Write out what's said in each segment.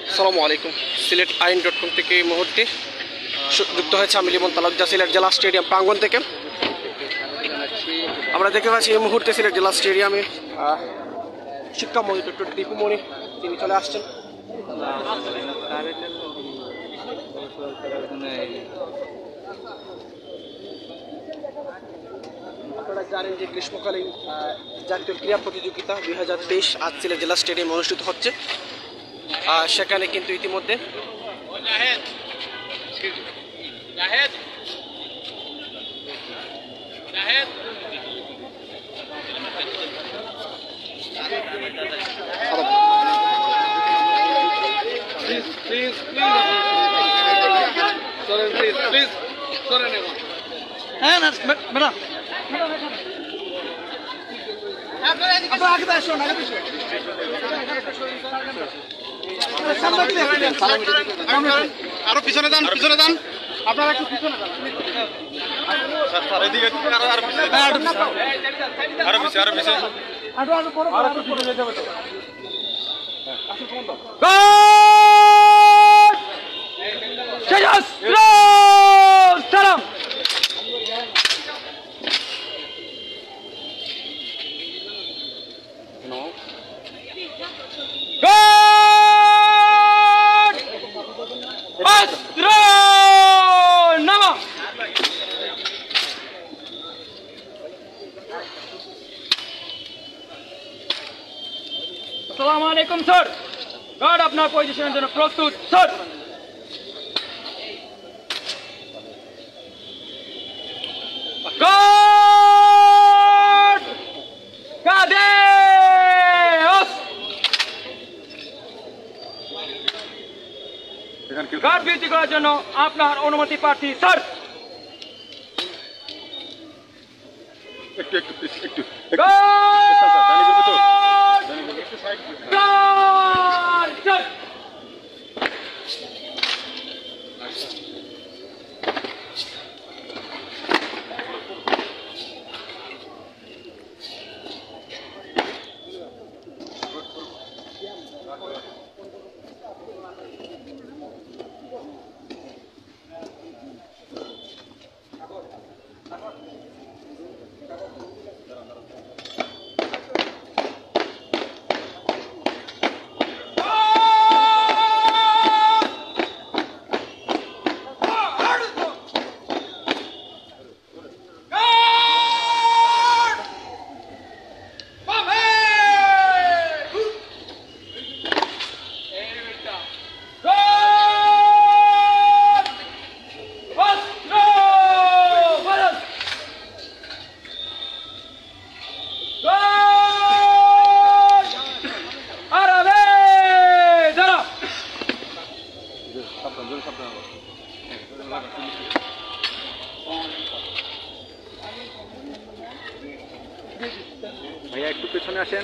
আসসালামু আলাইকুম। সিলেট আইন.com থেকে এই মুহূর্তে যুক্ত হয়েছে আমি লিমন তালুকদার সিলেট জেলা স্টেডিয়াম প্রাঙ্গণ থেকে। আমরা দেখতে পাচ্ছি এই মুহূর্তে সিলেট জেলা স্টেডিয়ামে শিক্ষামন্ত্রী ডক্টর দীপু মনি তিনি চলে আসছেন। আপনারা জানেন যে গ্রীষ্মকালীন জাতীয় ক্রীড়া প্রতিযোগিতা 2023 আজ সিলেট জেলা স্টেডিয়ামে অনুষ্ঠিত হচ্ছে। সেখানে কিন্তু ইতিমধ্যে আরো পিছনে যান, পিছনে যান, আপনারা একটু পিছনে যান, আরো পিছিয়ে, আরো পিছিয়ে, আসসালামু আলাইকুম স্যার। গার্ড আপনার পজিশনের জন্য প্রস্তুত স্যার। গার্ড কাঁধে গার্ড বৃদ্ধি করার জন্য আপনার অনুমতি প্রার্থী স্যার। একটু একটু একটু ভাইয়া একটু পেছনে আসেন।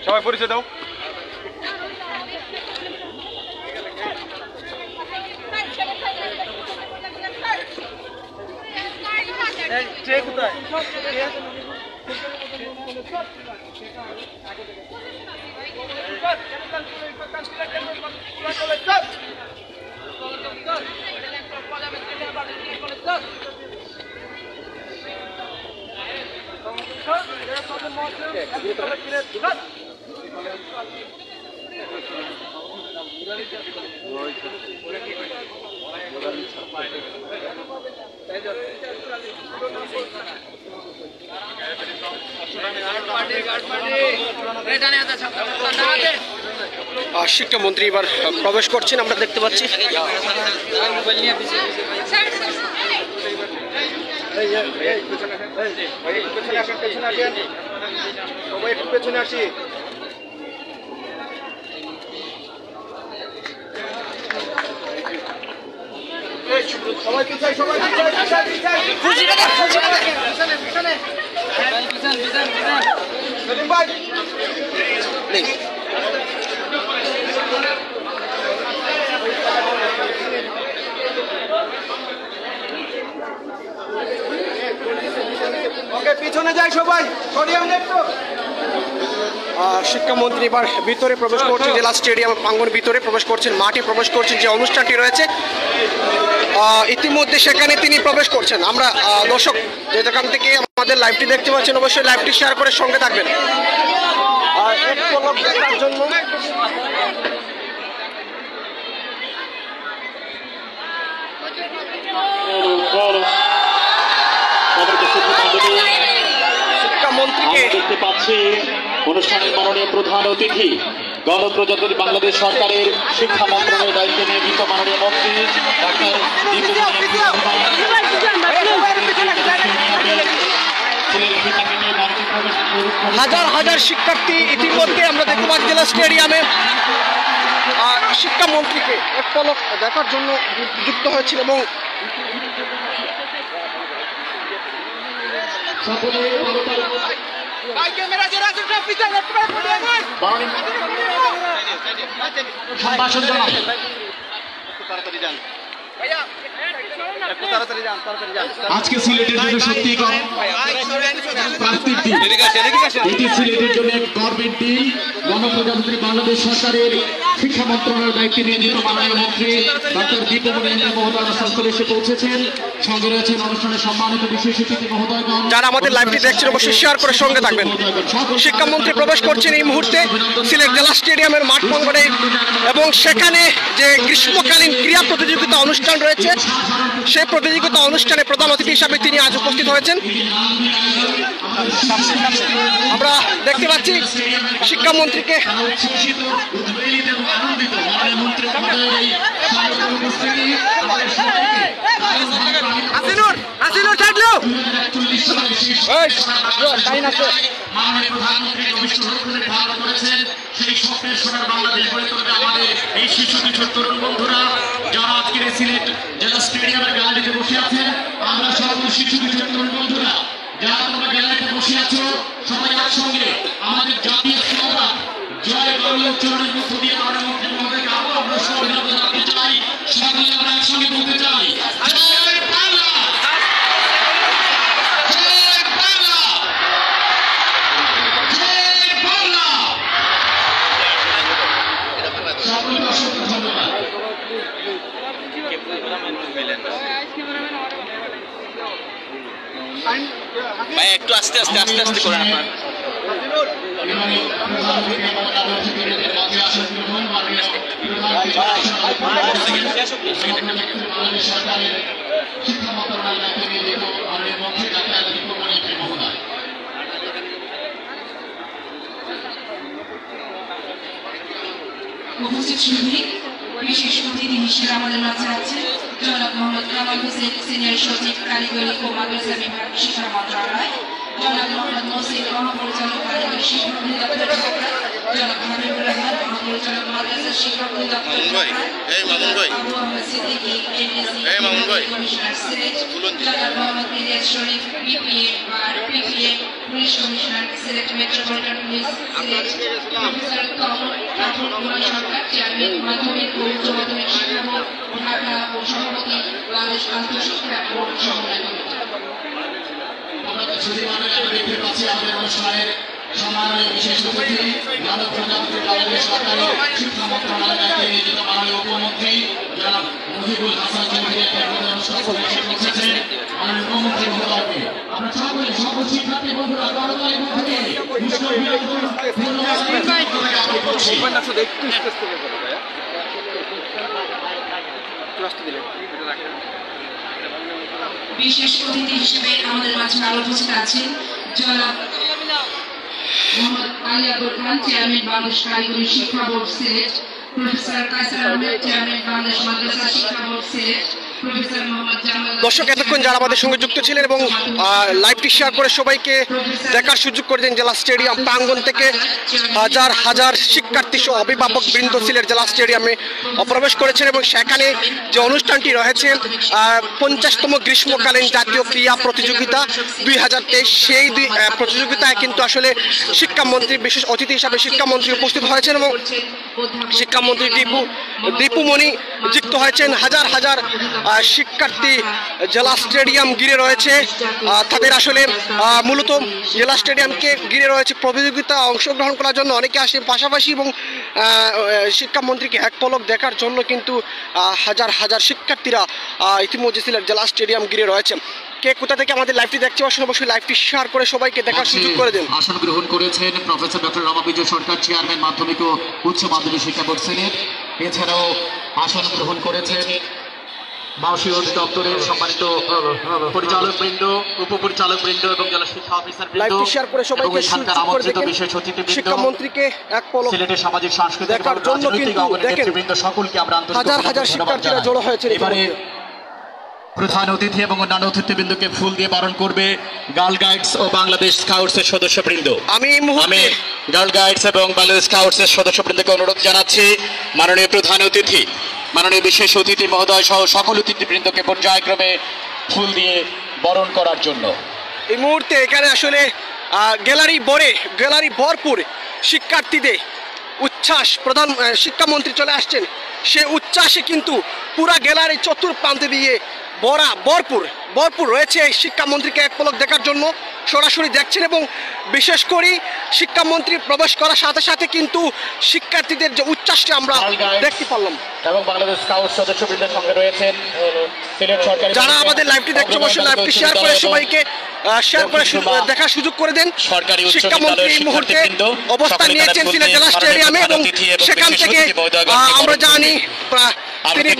সবাই পরিচয় দাও। শিক্ষামন্ত্রী এবার প্রবেশ করছেন, আমরা দেখতে পাচ্ছি। সবাই একটু পেছনে আসি। সবাই পিছাই, সবাই পিছাই। পিছনে যাই সবাই, শিক্ষামন্ত্রী এবার ভিতরে প্রবেশ করছেন, জেলা স্টেডিয়াম প্রাঙ্গণ ভিতরে প্রবেশ করছেন, মাঠে প্রবেশ করছেন। যে অনুষ্ঠানটি রয়েছে ইতিমধ্যে সেখানে তিনি প্রবেশ করছেন। আমরা দর্শক যে যেখান থেকে আমাদের লাইভটি দেখতে পাচ্ছেন, অবশ্যই লাইভটি শেয়ার করে সঙ্গে থাকবেন। এক পলক দেখার জন্য শিক্ষামন্ত্রীকে দেখতে পাচ্ছি অনুষ্ঠানের মাননীয় প্রধান অতিথি গণপ্রজাতন্ত্রী বাংলাদেশ সরকারের শিক্ষা মন্ত্রণালয়ের দায়িত্বে নিয়োজিত মাননীয় মন্ত্রী ডাক্তার হাজার হাজার শিক্ষার্থী ইতিমধ্যে আমরা দেখতে পাচ্ছি জেলা স্টেডিয়ামে শিক্ষামন্ত্রীকে এক পলক দেখার জন্য যুক্ত হয়েছিল এবং সম্ভাষণ জানাই আজকে সিলেটের জন্য সত্যি প্রান্তিক দিন, এটি সিলেটের জন্য এক গর্বের দিন। গণপ্রজাতন্ত্রী বাংলাদেশ সরকারের শিক্ষা মন্ত্রণালয়ের দায়িত্বে নিয়োজিত মাননীয় মন্ত্রী ডক্টর দীপমণি মহোদয় অনুষ্ঠানস্থলে এসে পৌঁছেছেন। সঙ্গে রয়েছেন অনুষ্ঠানের সম্মানিত বিশেষ অতিথি মহোদয়গণ। যারা আমাদের লাইভটি দেখছেন অবশ্যই শেয়ার করে সঙ্গে থাকবেন। শিক্ষামন্ত্রী প্রবেশ করছেন এই মুহূর্তে সিলেট জেলা স্টেডিয়ামের মাঠ প্রাঙ্গণে এবং সেখানে যে গ্রীষ্মকালীন ক্রীড়া প্রতিযোগিতা অনুষ্ঠান রয়েছে সেই প্রতিযোগিতা অনুষ্ঠানে প্রধান অতিথি হিসাবে তিনি আজ উপস্থিত হয়েছেন। আমরা দেখতে পাচ্ছি শিক্ষামন্ত্রীকে মাননীয় প্রধানমন্ত্রী করেছেন সেই স্বপ্নের সোনার বাংলাদেশ গড়ে তুলবে আমাদের এই শিশু কিশোর তরুণ বন্ধুরা যারা আজকের সিলেট জেলা স্টেডিয়ামের গ্যালারিতে বসে আছেন। আমরা সকল শিশু কিশোর তরুণ বন্ধুরা যারা তোমরা গ্যালারিতে বসে আছো, সবাই একসঙ্গে আমাদের জাতীয় স্লোগান জয় বাংলা উচ্চারণের মধ্য দিয়ে প্রধানমন্ত্রী মহোদয়কে আরো আমরা স্লোগান জানাতে চাই। সকলে আমরা একসঙ্গে বলতে চাই জয় বাংলা, জয় বাংলা, জয় বাংলা। সকলকে অসংখ্য ধন্যবাদ। ভাই একটু আস্তে আস্তে আস্তে আস্তে করেন আপনার। উপস্থিত সুধী বিশেষ অতিথি হিসেবে আমাদের মাঝে আছে জনাব মোহাম্মদ কামাল হোসেন, সিনিয়র সচিব কারিগরি ও মাদ্রাসা বিভাগ শিক্ষা মন্ত্রণালয়, জনাব মোহাম্মদ মহসিন, মহাপরিচালক কারিগরি শিক্ষা অধিদপ্তর ঢাকা, জনাব হাবিবুর রহমান, মহাপরিচালক মাদ্রাসা শিক্ষা অধিদপ্তর ঢাকা, আবু আহমেদ সিদ্দিকী, এনএসি কমিশনার সিলেট, জনাব মোহাম্মদ ইলিয়াস শরীফ, বিপিএ আর PPA police commissioner Sylhet metropolitan police Sylhet, professor Kapur Sarkar, chairman মাধ্যমিক ও উচ্চ মাধ্যমিক শিক্ষা বোর্ড ঢাকা ও সভাপতি বাংলাদেশ আন্তঃশিক্ষা বোর্ড সমন্বয় কমিটি। দেখতে পাচ্ছি আমাদের অনুষ্ঠানের সম্মাননীয় বিশেষ অতিথি গণপ্রজাতন্ত্রী বাংলাদেশ সরকারের শিক্ষা মন্ত্রণালয়ের দায়িত্বে নিয়োজিত মাননীয় উপমন্ত্রী জনাব মুজিবুল হাসান চৌধুরী অনুষ্ঠানে এসে পৌঁছেছেন। মাননীয় উপমন্ত্রী মহোদয়কে আমরা সকলে সকল শিক্ষার্থী বন্ধুরা করতালির মধ্যে বিশেষ অতিথি হিসেবে আমাদের মাঝে আরো উপস্থিত আছেন জনাব মোহাম্মদ আলী আকবর খান, চেয়ারম্যান বাংলাদেশ কারিগরি শিক্ষা board Sylhet, professor Kaiser Ahmed, chairman Bangladesh মাদ্রাসা শিক্ষা বোর্ড সিলেট, প্রফেসর মোহাম্মদ জামাল। দর্শক এতক্ষণ যারা আমাদের সঙ্গে যুক্ত ছিলেন এবং লাইভটি শেয়ার করে সবাইকে দেখার সুযোগ করে দেন জেলা স্টেডিয়াম প্রাঙ্গণ থেকে হাজার হাজার শিক্ষার্থী সহ অভিভাবক বৃন্দ সিলেট জেলা স্টেডিয়ামে প্রবেশ করেছেন এবং সেখানে যে অনুষ্ঠানটি রয়েছে 50তম গ্রীষ্মকালীন জাতীয় ক্রীড়া প্রতিযোগিতা 2023 সেই প্রতিযোগিতায় কিন্তু আসলে শিক্ষামন্ত্রী বিশেষ অতিথি হিসাবে শিক্ষামন্ত্রী উপস্থিত হয়েছেন এবং শিক্ষামন্ত্রী টিপু দীপুমণি যুক্ত হয়েছেন। হাজার হাজার শিক্ষার্থী জেলা স্টেডিয়াম ঘিরে রয়েছে। তাদের আসলে মূলত জেলা স্টেডিয়ামকে ঘিরে রয়েছে প্রতিযোগিতা অংশগ্রহণ করার জন্য অনেকে আসে পাশাপাশি, এবং শিক্ষামন্ত্রীকে এক পলক দেখার জন্য কিন্তু হাজার হাজার শিক্ষার্থীরা ইতিমধ্যে সিলেট জেলা স্টেডিয়াম ঘিরে রয়েছে। কে কোথা থেকে আমাদের লাইভটি দেখতে পাচ্ছেন অবশ্যই লাইভটি শেয়ার করে সবাইকে দেখার সুযোগ করে দিন। আসন গ্রহণ করেছেন প্রফেসর ডক্টর রমা বিজয় সরকার, চেয়ারম্যান মাধ্যমিক ও উচ্চ মাধ্যমিক শিক্ষা বোর্ড সিলেট। এছাড়াও আসন গ্রহণ করেছেন মাওসী অধিদপ্তরের সম্মানিত পরিচালক বৃন্দ, উপপরিচালক বৃন্দ এবং জেলা শিক্ষা অফিসার বৃন্দ, লাইভটি শেয়ার করে সবাইকে সুযোগ করে দেখেন। বিশেষ অতিথিবৃন্দ, শিক্ষামন্ত্রীকে এক পলক সিলেটের সামাজিক সাংস্কৃতিক এবং দেখার জন্য রাজনৈতিক কিন্তু অঙ্গনের দেখেন নেতৃবৃন্দ সকলকে আমরা আন্তরিক হাজার হাজার শিক্ষার্থীরা জড়ো হয়েছে। এবারে প্রধান অতিথি এবং অন্যান্য অতিথিবৃন্দকে ফুল দিয়ে বরণ করবে গার্ল গাইডস ও বাংলাদেশ স্কাউটসের সদস্যবৃন্দ। আমি এই মুহূর্তে গার্ল গাইডস এবং বাংলাদেশ স্কাউটসের সদস্যবৃন্দকে অনুরোধ জানাচ্ছি মাননীয় প্রধান অতিথি, মাননীয় বিশেষ অতিথি মহোদয় সহ সকল অতিথিবৃন্দকে পর্যায়ক্রমে ফুল দিয়ে বরণ করার জন্য। এই মুহূর্তে এখানে আসলে গ্যালারি ভরপুর শিক্ষার্থীদের উচ্ছ্বাস। প্রধান শিক্ষামন্ত্রী চলে আসছেন, সে উচ্ছ্বাসে কিন্তু পুরা গ্যালারি চতুর্প্রান্তে দিয়ে ভরপুর রয়েছে। শিক্ষামন্ত্রীকে এক পলক দেখার জন্য সরাসরি দেখছেন, এবং বিশেষ করে শিক্ষামন্ত্রী প্রবেশ করার সাথে সাথে কিন্তু শিক্ষার্থীদের যে উচ্ছ্বাসটি আমরা দেখতে পারলাম। এবং বাংলাদেশ স্কাউট সদস্যবৃন্দের সঙ্গে রয়েছেন সিলেট সরকারি। যারা আমাদের লাইভটি দেখছে অবশ্যই লাইভটি শেয়ার করে সবাইকে দেখার সুযোগ করে দেন। শিক্ষামন্ত্রী এই মুহূর্তে অবস্থান নিয়েছেন সিলেট জেলা স্টেডিয়ামে, এবং সেখান থেকে আমরা জানি তিনি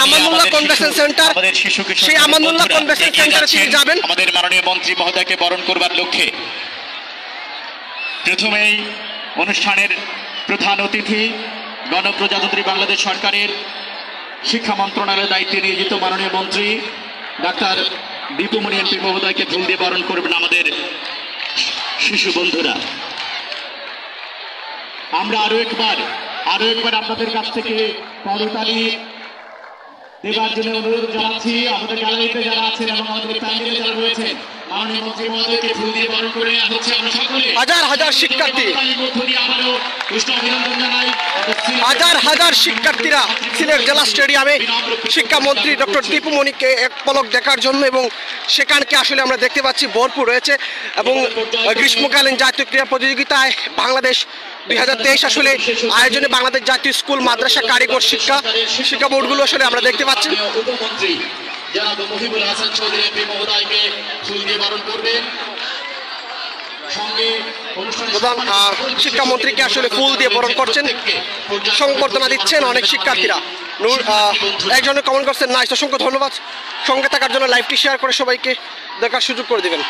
আমানুল্লাহ কনভেনশন সেন্টার, সেই আমানুল্লাহ কনভেনশন সেন্টারে তিনি যাবেন। আমাদের মাননীয় মন্ত্রী মহোদয়কে বরণ করবার লক্ষ্যে প্রথমেই অনুষ্ঠানের প্রধান অতিথি গণপ্রজাতন্ত্রী বাংলাদেশ সরকারের শিক্ষা মন্ত্রণালয়ের দায়িত্বে নিয়োজিত মাননীয় মন্ত্রী ডাক্তার দীপুমণি এমপি মহোদয়কে ফুল দিয়ে বরণ করবেন আমাদের শিশু বন্ধুরা। আমরা আরো একবার আপনাদের কাছ থেকে করতালি দেবার জন্য অনুরোধ জানাচ্ছি। আমাদের গ্যালারিতে যারা আছেন এবং আমাদের প্যান্ডেলে যারা রয়েছেন, মাননীয় মন্ত্রী মহোদয়কে ফুল দিয়ে বরণ করে হচ্ছে আমরা সকলে হাজার হাজার শিক্ষার্থী, হাজার হাজার শিক্ষার্থীরা সিলেট জেলা স্টেডিয়ামে শিক্ষামন্ত্রী ডক্টর দীপুমণিকে এক পলক দেখার জন্য, এবং সেখানকে আসলে আমরা দেখতে পাচ্ছি ভরপুর রয়েছে। এবং গ্রীষ্মকালীন জাতীয় ক্রীড়া প্রতিযোগিতায় বাংলাদেশ 2023 আসলে আয়োজনে বাংলাদেশ জাতীয় স্কুল মাদ্রাসা কারিগর শিক্ষা বোর্ডগুলো আসলে আমরা দেখতে পাচ্ছি। প্রধান শিক্ষামন্ত্রীকে আসলে ফুল দিয়ে বরণ করছেন, সংবর্ধনা দিচ্ছেন অনেক শিক্ষার্থীরা। একজনে কমেন্ট করছেন, নাইস, অসংখ্য ধন্যবাদ। সঙ্গে থাকার জন্য লাইভটি শেয়ার করে সবাইকে দেখার সুযোগ করে দেবেন।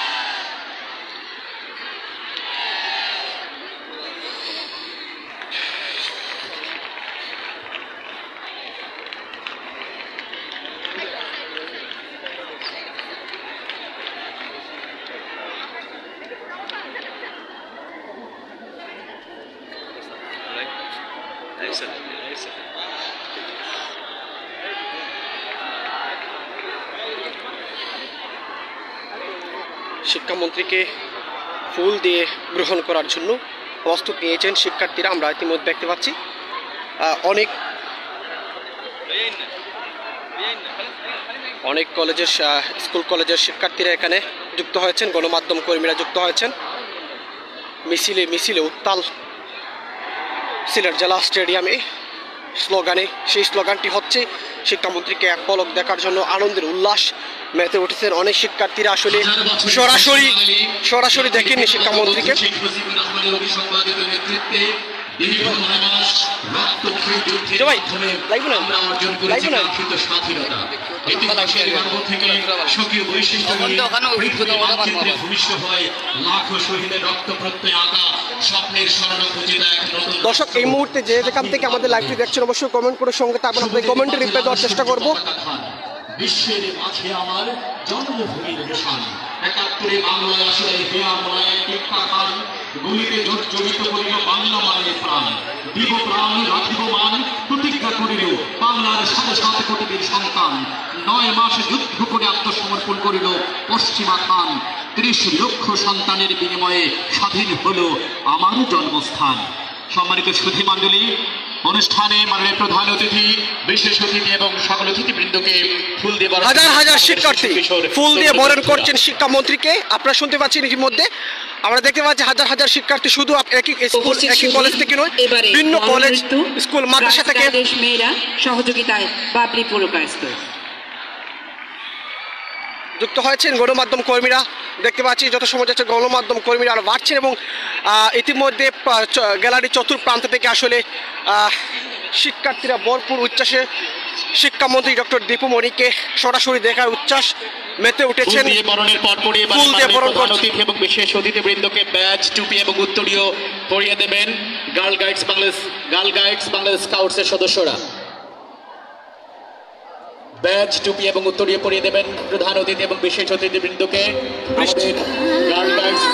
শিক্ষামন্ত্রীকে ফুল দিয়ে গ্রহণ করার জন্য প্রস্তুত নিয়েছেন শিক্ষার্থীরা, আমরা ইতিমধ্যে দেখতে পাচ্ছি। অনেক কলেজের স্কুল কলেজের শিক্ষার্থীরা এখানে যুক্ত হয়েছেন, গণমাধ্যম কর্মীরা যুক্ত হয়েছেন। মিছিলে উত্তাল সিলেট জেলা স্টেডিয়ামে সেই স্লোগানটি হচ্ছে শিক্ষামন্ত্রীকে এক পলক দেখার জন্য আনন্দের উল্লাস মেতে উঠেছেন অনেক শিক্ষার্থীরা। আসলে সরাসরি দেখেননি শিক্ষামন্ত্রীকে। দর্শক, এই মুহূর্তে যেখান থেকে আমাদের লাইভটি দেখছেন অবশ্যই কমেন্ট করে সঙ্গে থাকবেন, আপনাদের কমেন্টে রিপ্লাই দেওয়ার চেষ্টা করবো। বিশ্বের মাঝে আমার জন্মভূমির নিশান, ৭১ বাংলায় আসলে হেয়া মলায় টিক্কা খান, গুলিতে জড়িত করিল বাংলা মানের প্রাণ, দিব প্রাণ রাখিব মান, প্রতিজ্ঞা করিল বাংলার ৭.৭ কোটি বীর সন্তান, ৯ মাস যুদ্ধ করে আত্মসমর্পণ করিল পশ্চিমা খান, ৩০ লক্ষ সন্তানের বিনিময়ে স্বাধীন হলো আমার জন্মস্থান। সম্মানিত সুধী মণ্ডলী, অনুষ্ঠানে মাননীয় প্রধান অতিথি, বিশেষ অতিথি এবং সকল অতিথিবৃন্দকে ফুল দিয়ে বরণ হাজার হাজার করছেন শিক্ষার্থী কিশোর ফুল দিয়ে তরুণ বরণ বন্ধুরা। করছেন শিক্ষামন্ত্রীকে। আপনারা শুনতে পাচ্ছেন ইতিমধ্যে, আমরা দেখতে পাচ্ছি হাজার হাজার শিক্ষার্থী, শুধু একই স্কুল একই কলেজ থেকে নয়, বিভিন্ন কলেজ স্কুল মাদ্রাসা থেকে মেয়েরা সহযোগিতায় বাবলি পুরকায়স্ত যুক্ত হয়েছেন। গণমাধ্যম কর্মীরা দেখতে পাচ্ছি যত সময় যাচ্ছে গণমাধ্যম কর্মীরা আরো বাড়ছেন এবং ইতিমধ্যে গ্যালারির চতুর্প্রান্ত থেকে আসলে শিক্ষার্থীরা ভরপুর উচ্ছ্বাসে শিক্ষামন্ত্রী ডক্টর দীপু মণিকে সরাসরি দেখার উচ্ছ্বাস মেতে উঠেছেন। ফুল দিয়ে বরণের পর পরিয়ে ফুল দিয়ে বরণ প্রধান করছেন। অতিথি এবং বিশেষ অতিথিবৃন্দকে ব্যাজ, টুপি এবং উত্তরীয় পরিয়ে দেবেন গার্ল গাইডস বাংলাদেশ স্কাউটসের সদস্যরা। ব্যাজ, টুপি এবং উত্তরীয় পরিয়ে দেবেন প্রধান অতিথি এবং বিশেষ অতিথিবৃন্দকে আমাদের গার্ল গাইডস